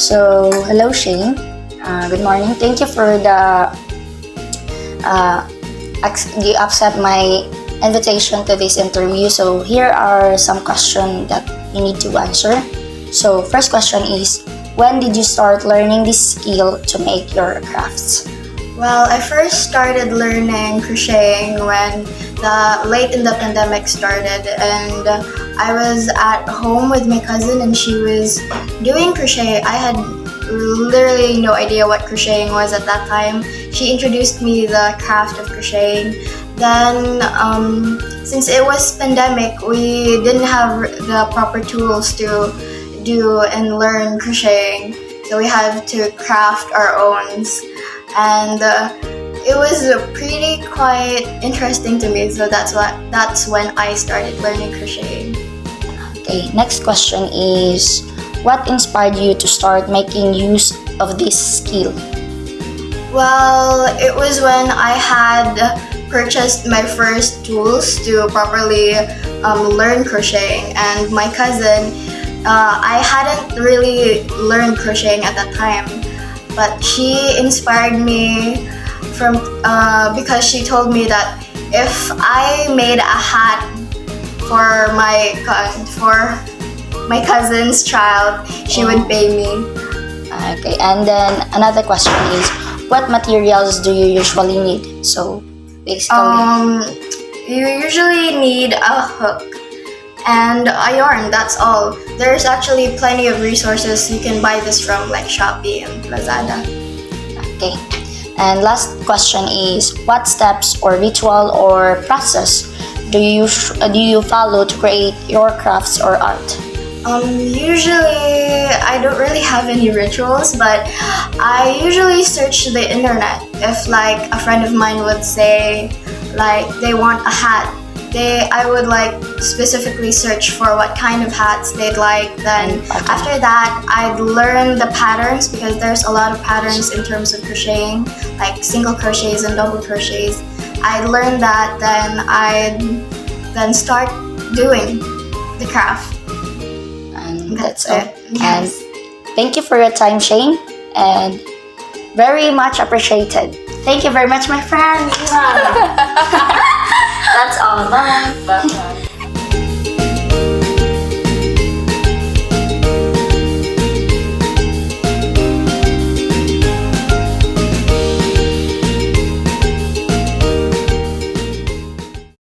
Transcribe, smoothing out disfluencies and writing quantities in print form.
So, hello Shane. Good morning. Thank you for you accept my invitation to this interview. So, here are some questions that you need to answer. So, first question is, when did you start learning this skill to make your crafts? Well, I first started learning crocheting when late in the pandemic started, and I was at home with my cousin and she was doing crochet. I had literally no idea what crocheting was at that time. She introduced me the craft of crocheting. Then, since it was pandemic, we didn't have the proper tools to do and learn crocheting, so we had to craft our own. And it was pretty quite interesting to me, so that's when I started learning crocheting. Okay, next question is, what inspired you to start making use of this skill? Well, it was when I had purchased my first tools to properly learn crocheting, and my cousin, I hadn't really learned crocheting at that time, but she inspired me because she told me that if I made a hat for my cousin's child, she would pay me. Okay, and then another question is, what materials do you usually need? So basically, you usually need a hook and a yarn, that's all. There's actually plenty of resources you can buy this from, like Shopee and Lazada. Okay, and last question is, what steps or ritual or process do you follow to create your crafts or art? Usually I don't really have any rituals, but I usually search the internet. If like a friend of mine would say like they want a hat, I would like specifically search for what kind of hats they'd like. Then after that, I'd learn the patterns, because there's a lot of patterns in terms of crocheting, like single crochets and double crochets. I'd learn that, then I'd start doing the craft. And that's all. it. Yes. And thank you for your time, Shane, and very much appreciated. Thank you very much, my friend.